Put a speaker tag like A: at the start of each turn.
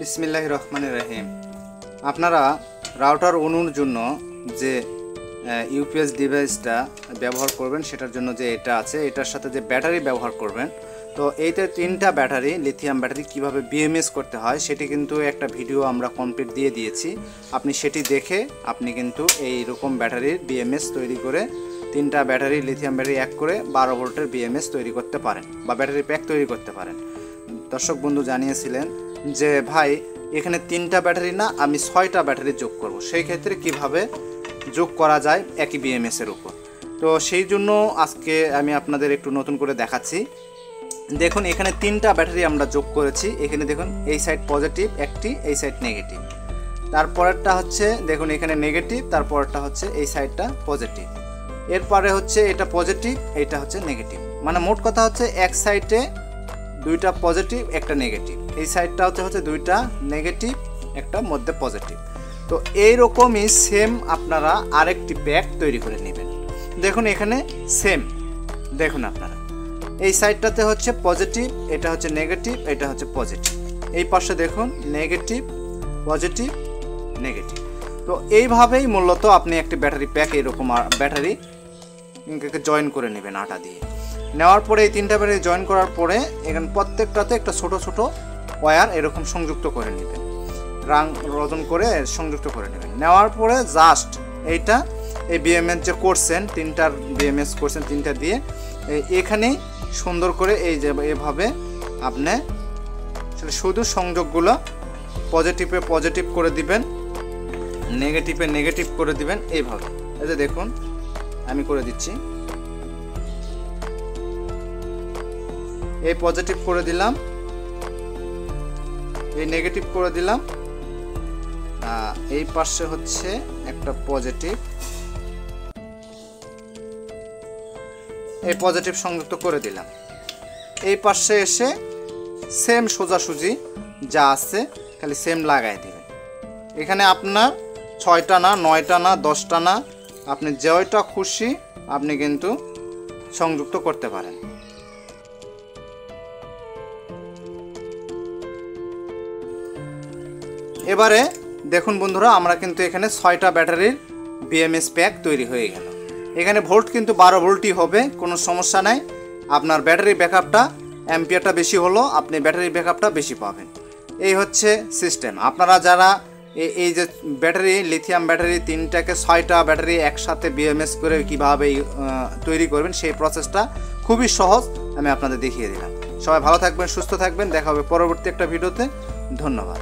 A: বিসমিল্লাহির রহমানির রহিম। আপনারা রাউটার অনুর জন্য যে ইউপিএস ডিভাইসটা ব্যবহার করবেন সেটার জন্য যে এটা আছে, এটার সাথে যে ব্যাটারি ব্যবহার করবেন, তো এইতে 3টা ব্যাটারি, লিথিয়াম ব্যাটারি কিভাবে বিএমএস করতে হয় সেটি কিন্তু একটা ভিডিও আমরা কমপ্লিট দিয়ে দিয়েছি। আপনি সেটি দেখে আপনি কিন্তু এই রকম ব্যাটারির বিএমএস তৈরি করে 3টা ব্যাটারি, লিথিয়াম ব্যাটারি এক করে 12 ভোল্টের বিএমএস তৈরি করতে পারেন বা ব্যাটারি প্যাক তৈরি করতে পারেন। দর্শক বন্ধু জানিয়েছিলেন যে ভাই এখানে 3টা ব্যাটারি না, আমি 6টা ব্যাটারি যোগ করব, সেই ক্ষেত্রে কিভাবে যোগ করা যায় একই বিএমএস এর উপর। তো সেই জন্য আজকে আমি আপনাদের একটু নতুন করে দেখাচ্ছি। দেখুন এখানে 3টা ব্যাটারি আমরা যোগ করেছি। এখানে দেখুন এই সাইড পজিটিভ একটি, এই সাইড নেগেটিভ, তারপরেরটা হচ্ছে দেখুন এখানে নেগেটিভ, তারপরেরটা হচ্ছে এই সাইডটা পজিটিভ, এরপরে হচ্ছে এটা পজিটিভ, এটা হচ্ছে নেগেটিভ। মানে মোট কথা হচ্ছে এক সাইডে 2টা পজিটিভ একটা নেগেটিভ, এই সাইডটা হচ্ছে 2টা নেগেটিভ একটা মধ্যে পজিটিভ। তো এইরকমই সেম আপনারা আরেকটি প্যাক তৈরি করে নেবেন। দেখুন এখানে সেম, দেখুন আপনারা এই সাইডটাতে হচ্ছে পজিটিভ, এটা হচ্ছে নেগেটিভ, এটা হচ্ছে পজিটিভ, এই পাশে দেখুন নেগেটিভ পজিটিভ নেগেটিভ। তো এইভাবেই মূলত আপনি একটি ব্যাটারি প্যাক এরকম ব্যাটারি জয়েন করে নেবেন আটা দিয়ে। নেওয়ার পরে এই 3টা ব্যাটারি জয়েন করার পরে এখানে প্রত্যেকটাতে একটা ছোট ছোট ওয়্যার এরকম সংযুক্ত করে নেবেন, রজন করে সংযুক্ত করে নেবেন। নেওয়ার পরে জাস্ট এইটা এই বিএমএস যে করছেন, 3টার বিএমএস করছেন 3টা দিয়ে এখানেই সুন্দর করে এই যে এভাবে আপনি শুধু সংযোগগুলো পজিটিভে পজিটিভ করে দিবেন, নেগেটিভে নেগেটিভ করে দিবেন এইভাবে। এই যে দেখুন আমি করে দিচ্ছি, এই পজিটিভ করে দিলাম, এই নেগেটিভ করে দিলাম, এই পাশে হচ্ছে একটা পজিটিভ, এই পজিটিভ সংযুক্ত করে দিলাম। এই পাশে এসে সেম সোজাসুজি যা আছে খালি সেম লাগাই দিবেন। এখানে আপনার 6টা না, 9টা না, 10টা না, আপনি যেটা খুশি আপনি কিন্তু সংযুক্ত করতে পারেন। এবারে দেখুন বন্ধুরা, আমরা কিন্তু এখানে 6টা ব্যাটারির বিএমএস প্যাক তৈরি হয়ে গেল। এখানে ভোল্ট কিন্তু 12 ভোল্টই হবে, কোনো সমস্যা নাই। আপনার ব্যাটারি ব্যাকআপটা অ্যাম্পিয়ারটা বেশি হলো, আপনি ব্যাটারি ব্যাকআপটা বেশি পাবেন। এই হচ্ছে সিস্টেম। আপনারা যারা এই যে ব্যাটারি, লিথিয়াম ব্যাটারি 3টাকে 6টা ব্যাটারি একসাথে বিএমএস করে কিভাবে তৈরি করবেন সেই প্রসেসটা খুবই সহজ, আমি আপনাদের দেখিয়ে দিলাম। সবাই ভালো থাকবেন, সুস্থ থাকবেন, দেখা হবে পরবর্তী একটা ভিডিওতে। ধন্যবাদ।